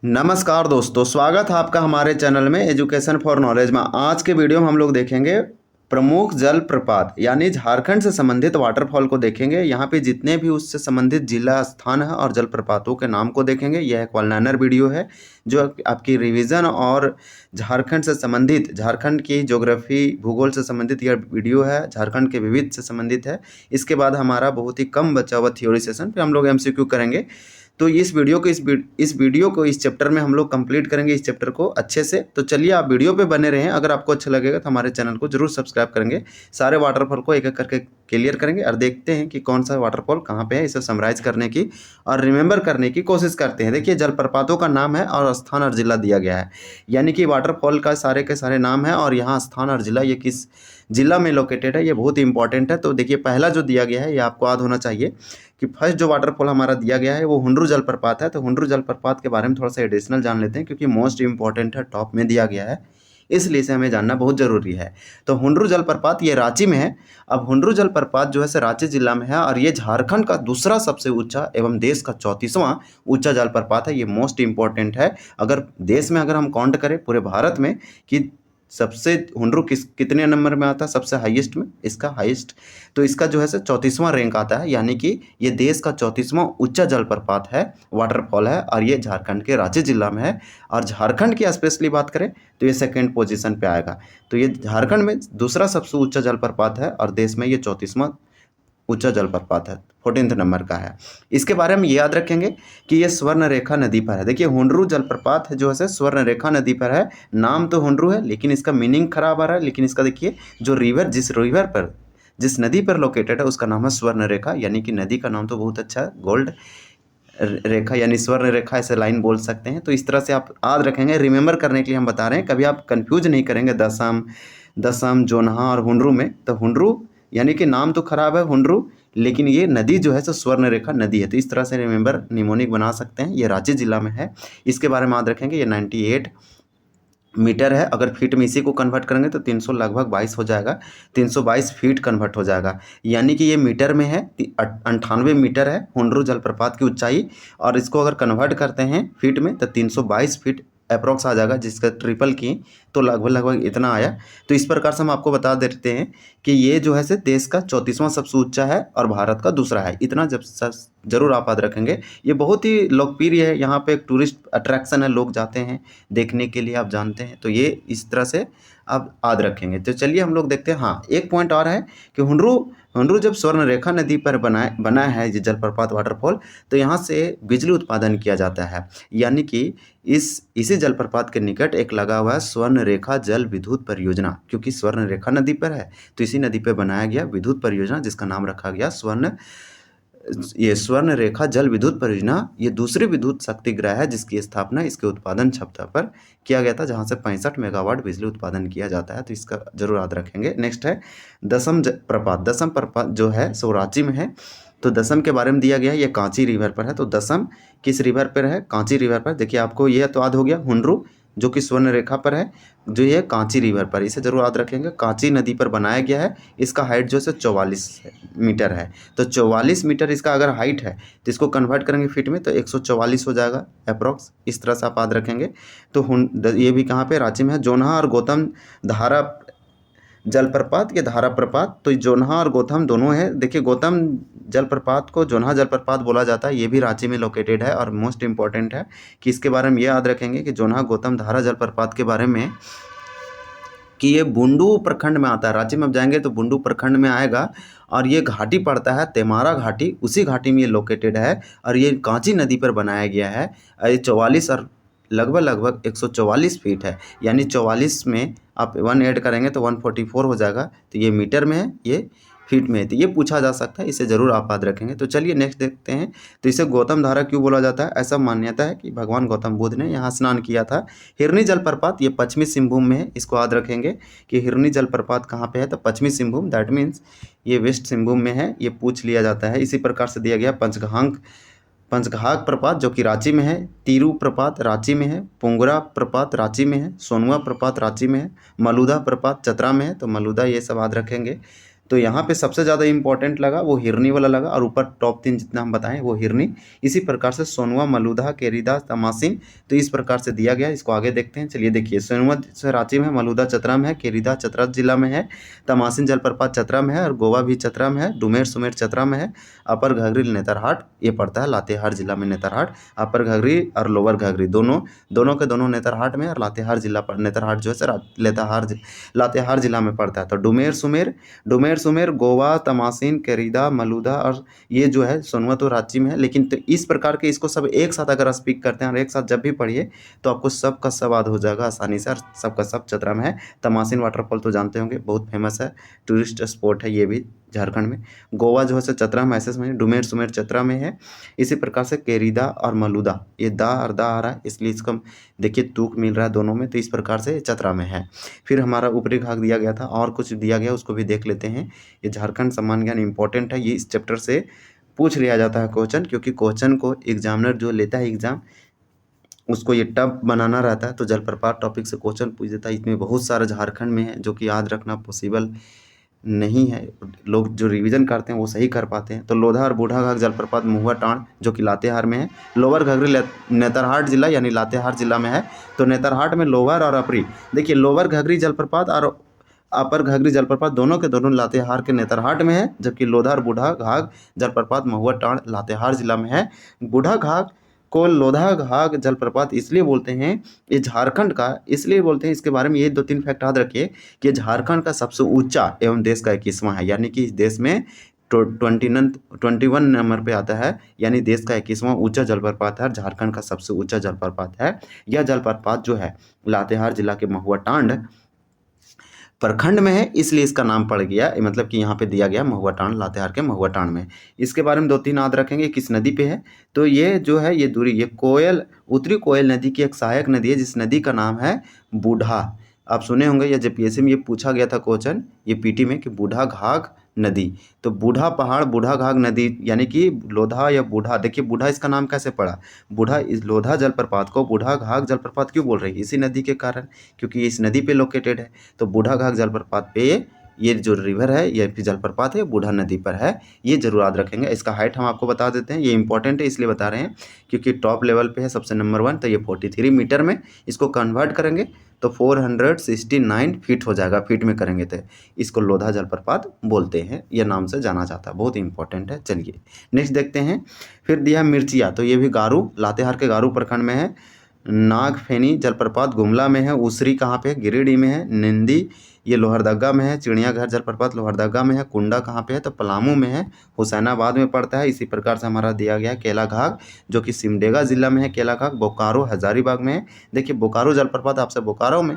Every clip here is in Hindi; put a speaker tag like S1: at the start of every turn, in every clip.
S1: नमस्कार दोस्तों, स्वागत है आपका हमारे चैनल में एजुकेशन फॉर नॉलेज में। आज के वीडियो में हम लोग देखेंगे प्रमुख जल प्रपात यानी झारखंड से संबंधित वाटरफॉल को देखेंगे। यहाँ पे जितने भी उससे संबंधित जिला स्थान है और जलप्रपातों के नाम को देखेंगे। यह एक वन-लाइनर वीडियो है जो आपकी रिवीजन और झारखंड से संबंधित, झारखंड की ज्योग्राफी भूगोल से संबंधित यह वीडियो है, झारखंड के विविध से संबंधित है। इसके बाद हमारा बहुत ही कम बचा हुआ थ्योरी सेशन पे हम लोग MCQ करेंगे। तो इस वीडियो को इस चैप्टर में हम लोग कंप्लीट करेंगे, इस चैप्टर को अच्छे से। तो चलिए आप वीडियो पे बने रहें। अगर आपको अच्छा लगेगा तो हमारे चैनल को जरूर सब्सक्राइब करेंगे। सारे वाटरफॉल को एक एक करके क्लियर करेंगे और देखते हैं कि कौन सा वाटरफॉल कहाँ पे है। इसे समराइज करने की और रिमेंबर करने की कोशिश करते हैं। देखिए, जलप्रपातों का नाम है और स्थान और जिला दिया गया है, यानी कि वाटरफॉल का सारे के सारे नाम है और यहाँ स्थान और जिला, ये किस जिला में लोकेटेड है, ये बहुत ही इंपॉर्टेंट है। तो देखिए, पहला जो दिया गया है ये आपको याद होना चाहिए कि फर्स्ट जो वाटरफॉल हमारा दिया गया है वो हुंड्रू जलप्रपात है। तो हुंड्रू जलप्रपात के बारे में थोड़ा सा एडिशनल जान लेते हैं, क्योंकि मोस्ट इंपॉर्टेंट है, टॉप में दिया गया है, इसलिए इसे हमें जानना बहुत ज़रूरी है। तो हुंड्रू जलप्रपात ये रांची में है। अब हुंड्रू जलप्रपात जो है से रांची जिला में है और ये झारखंड का दूसरा सबसे ऊंचा एवं देश का 34वां ऊंचा जलप्रपात है। ये मोस्ट इंपॉर्टेंट है। अगर देश में अगर हम काउंट करें पूरे भारत में कि सबसे हुंड्रू कितने नंबर में आता है, सबसे हाईएस्ट में, इसका हाईएस्ट, तो इसका जो है से 34वां रैंक आता है, यानी कि ये देश का 34वां ऊंचा जलप्रपात है, वाटरफॉल है, और ये झारखंड के रांची जिला में है। और झारखंड की स्पेशली बात करें तो ये सेकंड पोजीशन पे आएगा। तो ये झारखंड में दूसरा सबसे ऊंचा जलप्रपात है और देश में ये 34वां ऊंचा जलप्रपात है, 14th नंबर का है। इसके बारे में ये याद रखेंगे कि ये स्वर्ण रेखा नदी पर है। देखिए, हुंड्रू जलप्रपात है जो है स्वर्ण रेखा नदी पर है। नाम तो हुंड्रू है लेकिन इसका मीनिंग खराब आ रहा है। लेकिन इसका देखिए, जो रिवर पर, जिस नदी पर लोकेटेड है उसका नाम है स्वर्ण रेखा, यानी कि नदी का नाम तो बहुत अच्छा है, गोल्ड रेखा यानी स्वर्ण रेखा, ऐसे लाइन बोल सकते हैं। तो इस तरह से आप याद रखेंगे, रिमेंबर करने के लिए हम बता रहे हैं, कभी आप कंफ्यूज नहीं करेंगे दसम जोन्हा और हुंड्रू में। तो हुंड्रू यानी कि नाम तो खराब है हुंड्रू, लेकिन ये नदी जो है सो स्वर्ण रेखा नदी है। तो इस तरह से रिमेंबर निमोनिक बना सकते हैं। ये रांची जिला में है। इसके बारे में याद रखेंगे, ये 98 मीटर है। अगर फीट में इसी को कन्वर्ट करेंगे तो 300 लगभग 22 हो जाएगा, 322 फीट कन्वर्ट हो जाएगा, यानी कि ये मीटर में है। 98 मीटर है हुंड्रू जलप्रपात की ऊंचाई, और इसको अगर कन्वर्ट करते हैं फीट में तो 322 फीट अप्रॉक्स आ जाएगा, जिसका ट्रिपल की तो लगभग इतना आया। तो इस प्रकार से हम आपको बता देते हैं कि ये जो है से देश का 34वां सबसे ऊंचा है और भारत का दूसरा है। इतना जब जरूर आप याद रखेंगे। ये बहुत ही लोकप्रिय है, यहाँ पे एक टूरिस्ट अट्रैक्शन है, लोग जाते हैं देखने के लिए, आप जानते हैं। तो ये इस तरह से आप याद रखेंगे। तो चलिए हम लोग देखते हैं। हाँ, एक पॉइंट और है कि हुंड्रू जब स्वर्ण रेखा नदी पर बना है ये जलप्रपात वाटरफॉल, तो यहाँ से बिजली उत्पादन किया जाता है, यानी कि इसी जलप्रपात के निकट एक लगा हुआ है स्वर्ण रेखा जल विद्युत परियोजना। क्योंकि स्वर्ण रेखा नदी पर है तो इसी नदी पर बनाया गया विद्युत परियोजना, जिसका नाम रखा गया स्वर्ण रेखा जल विद्युत परियोजना। ये दूसरी विद्युत शक्ति ग्रह है जिसकी स्थापना इसके उत्पादन क्षमता पर किया गया था, जहां से 65 मेगावाट बिजली उत्पादन किया जाता है। तो इसका जरूर याद रखेंगे। नेक्स्ट है दसम प्रपात जो है सो रांची में है। तो दसम के बारे में दिया गया है, ये कांची रिवर पर है। तो दसम किस रिवर पर है? कांची रिवर पर। देखिए, आपको यह तो याद हो गया हुंड्रू जो कि स्वर्ण रेखा पर है, जो ये कांची रिवर पर, इसे जरूर याद रखेंगे। कांची नदी पर बनाया गया है। इसका हाइट जो है 44 मीटर है। तो 44 मीटर इसका अगर हाइट है तो इसको कन्वर्ट करेंगे फीट में तो 144 हो जाएगा अप्रॉक्स। इस तरह से आप याद रखेंगे। तो ये भी कहाँ पे? रांची में है। जोन्हा और गौतम धारा जलप्रपात, ये धारा प्रपात, तो जोन्हा और गौतम दोनों है। देखिए, गौतम जलप्रपात को जोन्हा जलप्रपात बोला जाता है, ये भी रांची में लोकेटेड है। और मोस्ट इंपॉर्टेंट है कि इसके बारे में ये याद रखेंगे कि जोन्हा गौतम धारा जलप्रपात के बारे में कि ये बुंडू प्रखंड में आता है। रांची में आप जाएंगे तो बुंडू प्रखंड में आएगा, और ये घाटी पड़ता है तेमारा घाटी, उसी घाटी में ये लोकेटेड है। और ये कांची नदी पर बनाया गया है। ये 44 और लगभग 144 फीट है, यानी 44 में आप 1 ऐड करेंगे तो 144 हो जाएगा। तो ये मीटर में है, ये फीट में है। तो ये पूछा जा सकता है, इसे ज़रूर आप याद रखेंगे। तो चलिए नेक्स्ट देखते हैं। तो इसे गौतम धारा क्यों बोला जाता है? ऐसा मान्यता है कि भगवान गौतम बुद्ध ने यहाँ स्नान किया था। हिरनी जलप्रपात ये पश्चिमी सिंहभूम में है। इसको याद रखेंगे कि हिरनी जलप्रपात कहाँ पे है? तो पश्चिमी सिंहभूम, दैट मीन्स ये वेस्ट सिंहभूम में है। ये पूछ लिया जाता है। इसी प्रकार से दिया गया पंचघाघ प्रपात जो कि रांची में है, तीरू प्रपात रांची में है, पुंगरा प्रपात रांची में है, सोनुआ प्रपात रांची में है, मलुदा प्रपात चतरा में है। तो मलुदा ये सब याद रखेंगे। तो यहाँ पे सबसे ज़्यादा इंपॉर्टेंट लगा वो हिरनी वाला लगा, और ऊपर टॉप 3 जितना हम बताएं वो हिरनी। इसी प्रकार से सोनवा, मलुधा, केरीदा, तमासिन, तो इस प्रकार से दिया गया। इसको आगे देखते हैं। चलिए देखिए, सोनवा से रांची में है, मलुधा चतरा में है, केरीदा चतरा जिला में है, तमासिन जलप्रपात चतरा में है, और गोवा भी चतरा में है, डुमेर सुमेर चतरा में है, अपर घघरी नेतरहाट ये पड़ता है लातेहार जिला में। नेतरहाट, अपर घघरी और लोअर घघरी दोनों के दोनों नेतरहाट में, और लातेहार जिला पर नेतरहाट जो है लातेहार जिला में पड़ता है। तो डुमेर सुमेर गोवा, तमासिन, केरीदा, मलुधा, और ये जो है सोनवा तो रांची में है। लेकिन तो इस प्रकार के इसको सब एक साथ अगर स्पीक करते हैं और एक साथ जब भी पढ़िए तो आपको सब का सब याद हो जाएगा आसानी से, और सबका सब चतरा में है। तमासिन वाटरफॉल तो जानते होंगे, बहुत फेमस है, टूरिस्ट स्पॉट है ये भी झारखंड में। गोवा जो है चतरा में ऐसे में, डुमेर सुमेर चतरा में है। इसी प्रकार से केरीदा और मलुदा, ये दा और दा आ रहा है, इसलिए इसको देखिए तूक मिल रहा है दोनों में, तो इस प्रकार से चतरा में है। फिर हमारा ऊपरी भाग दिया गया था, और कुछ दिया गया उसको भी देख लेते हैं। ये झारखंड सम्मान ज्ञान इंपॉर्टेंट है, ये इस चैप्टर से पूछ लिया जाता है क्वेश्चन, क्योंकि क्वेश्चन को एग्जामिनर जो लेता है एग्जाम उसको ये टफ बनाना रहता है, तो जलप्रपात टॉपिक से क्वेश्चन पूछ देता है। इसमें बहुत सारे झारखंड में है जो कि याद रखना पॉसिबल नहीं है, लोग जो रिवीजन करते हैं वो सही कर पाते हैं। तो लोधा और बूढ़ा घाघ जलप्रपात महुआ टांड जो कि लातेहार में है, लोअर घघरी नेतरहाट जिला यानी लातेहार जिला में है। तो नेतरहाट में लोअर और अपरी, देखिए लोअर घघरी जलप्रपात और अपर घघरी जलप्रपात दोनों के दोनों लातेहार के नेतरहाट में है, जबकि लोधा और बूढ़ा घाघ जलप्रपात महुआ टांड लातेहार जिला में है। बूढ़ा घाघ को लोधा घाघ जलप्रपात इसलिए बोलते हैं, ये झारखंड का इसलिए बोलते हैं, इसके बारे में ये 2-3 फैक्ट याद रखिए कि ये झारखंड का सबसे ऊंचा एवं देश का 21वां है, यानी कि इस देश में 21 नंबर पे आता है, यानी देश का 21वां ऊंचा जलप्रपात है, झारखंड का सबसे ऊंचा जलप्रपात है। यह जलप्रपात जो है लातेहार जिला के महुआ टांड प्रखंड में है, इसलिए इसका नाम पड़ गया, मतलब कि यहाँ पे दिया गया महुआ टांड, लातेहार के महुआ टांड में। इसके बारे में 2-3 याद रखेंगे, किस नदी पे है। तो ये जो है ये दूरी, ये उत्तरी कोयल नदी की एक सहायक नदी है, जिस नदी का नाम है बूढ़ा। आप सुने होंगे, या जेपीएससी में ये पूछा गया था क्वेश्चन, ये पीटी में, कि बूढ़ा घाघ नदी। तो बूढ़ा पहाड़, बूढ़ा घाघ नदी, यानी कि लोधा या बूढ़ा, देखिए बूढ़ा इसका नाम कैसे पड़ा, बूढ़ा इस लोधा जलप्रपात को बूढ़ा घाघ जलप्रपात क्यों बोल रही है, इसी नदी के कारण, क्योंकि इस नदी पे लोकेटेड है। तो बूढ़ा घाघ जलप्रपात पे ये जो रिवर है, ये जलप्रपात है, बूढ़ा नदी पर है, ये जरूर याद रखेंगे। इसका हाइट हम आपको बता देते हैं, ये इंपॉर्टेंट है इसलिए बता रहे हैं क्योंकि टॉप लेवल पे है, सबसे नंबर 1। तो ये 43 मीटर में, इसको कन्वर्ट करेंगे तो 469 फीट हो जाएगा, फीट में करेंगे तो इसको लोधा जलप्रपात बोलते हैं, यह नाम से जाना जाता है, बहुत इंपॉर्टेंट है। चलिए नेक्स्ट देखते हैं। फिर दिया मिर्चिया, तो ये भी गारू, लातेहार के गारू प्रखंड में है। नागफेनी जलप्रपात गुमला में है। उसरी कहाँ पे है, गिरिडीह में है। निंदी ये लोहरदगा में है। चिड़ियाघर जलप्रपात लोहरदगा में है। कुंडा कहाँ पे है, तो पलामू में है, हुसैनाबाद में पड़ता है। इसी प्रकार से हमारा दिया गया केला घाघ जो कि सिमडेगा जिला में है। केला घाघ बोकारो हजारीबाग में है। देखिए बोकारो जलप्रपात आपसे बोकारो में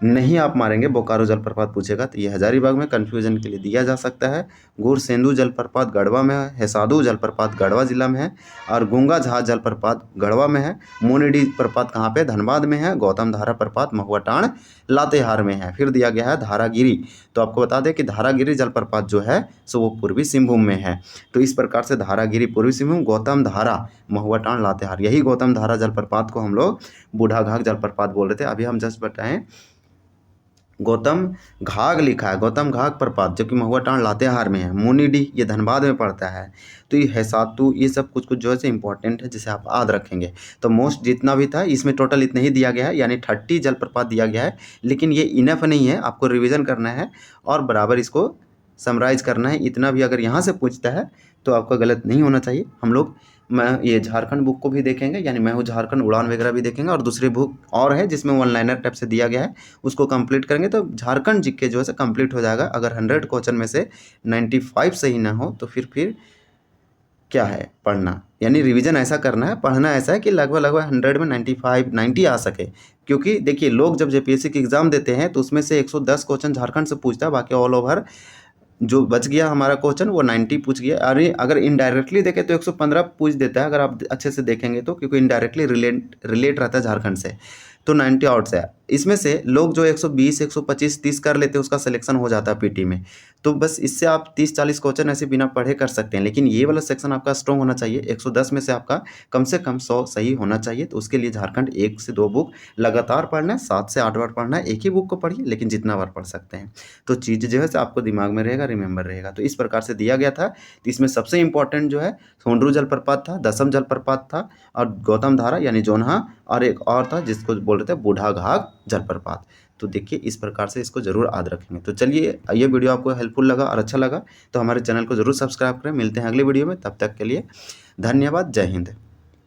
S1: नहीं आप मारेंगे, बोकारो जलप्रपात पूछेगा तो ये हजारीबाग में, कन्फ्यूजन के लिए दिया जा सकता है। गुरसेंदु जलप्रपात गढ़वा में है। हेसादू जलप्रपात गढ़वा जिला में है। और गूंगा झाज जलप्रपात गढ़वा में है। मोनीडी प्रपात कहाँ पे, धनबाद में है। गौतम धारा प्रपात महुआ टांड लातेहार में है। फिर दिया गया है धारागिरी, तो आपको बता दें कि धारागिरी जलप्रपात जो है सो वो पूर्वी सिंहभूम में है। तो इस प्रकार से धारागिरी पूर्वी सिंहभूम, गौतम धारा महुआ टांड लातेहार, यही गौतम धारा जलप्रपात को हम लोग बूढ़ा घाघ जलप्रपात बोल रहे थे। अभी हम जस्ट बताएं गौतम घाघ लिखा है, गौतम घाघ प्रपात जो कि महुआ टांड लातेहार में है। मुनीडी ये धनबाद में पड़ता है। तो ये हैसातू, ये सब कुछ कुछ जो है इंपॉर्टेंट है जिसे आप याद रखेंगे। तो मोस्ट जितना भी था इसमें टोटल इतना ही दिया गया है, यानी 30 जलप्रपात दिया गया है। लेकिन ये इनफ नहीं है, आपको रिविज़न करना है और बराबर इसको समराइज करना है। इतना भी अगर यहाँ से पूछता है तो आपका गलत नहीं होना चाहिए। हम लोग ये झारखंड बुक को भी देखेंगे, यानी मैं हूँ झारखंड, उड़ान वगैरह भी देखेंगे, और दूसरी बुक और है जिसमें 1 लाइनर टाइप से दिया गया है, उसको कंप्लीट करेंगे तो झारखंड जीके जो है कंप्लीट हो जाएगा। अगर 100 क्वेश्चन में से 95 सही ना हो तो फिर क्या है पढ़ना, यानी रिवीजन ऐसा करना है, पढ़ना ऐसा है कि लगभग 100 में 95 90 आ सके। क्योंकि देखिए लोग जब जेपीएससी की एग्ज़ाम देते हैं तो उसमें से 110 क्वेश्चन झारखंड से पूछता है, बाकी ऑल ओवर जो बच गया हमारा क्वेश्चन वो 90 पूछ गया। अरे अगर इनडायरेक्टली देखें तो 115 पूछ देता है, अगर आप अच्छे से देखेंगे तो, क्योंकि इनडायरेक्टली रिलेट रहता है झारखंड से। तो 90 आउट से इसमें से लोग जो 120, 125, 30 कर लेते हैं उसका सिलेक्शन हो जाता है पीटी में। तो बस इससे आप 30-40 क्वेश्चन ऐसे बिना पढ़े कर सकते हैं, लेकिन ये वाला सेक्शन आपका स्ट्रॉन्ग होना चाहिए। 110 में से आपका कम से कम 100 सही होना चाहिए। तो उसके लिए झारखंड 1 से 2 बुक लगातार पढ़ना है, 7 से 8 बार पढ़ना है। एक ही बुक को पढ़िए लेकिन जितना बार पढ़ सकते हैं तो चीज़ जो है आपको दिमाग में रहेगा, रिमेंबर रहेगा। तो इस प्रकार से दिया गया था। तो इसमें सबसे इंपॉर्टेंट जो है सोंडरू जलप्रपात था, दसम जलप्रपात था और गौतम धारा यानी जोन्हा, और एक और था जिसको बोल रहे थे बूढ़ा घाघ जलप्रपात। तो देखिए इस प्रकार से इसको जरूर याद रखेंगे। तो चलिए, ये वीडियो आपको हेल्पफुल लगा और अच्छा लगा तो हमारे चैनल को जरूर सब्सक्राइब करें। मिलते हैं अगले वीडियो में, तब तक के लिए धन्यवाद। जय हिंद।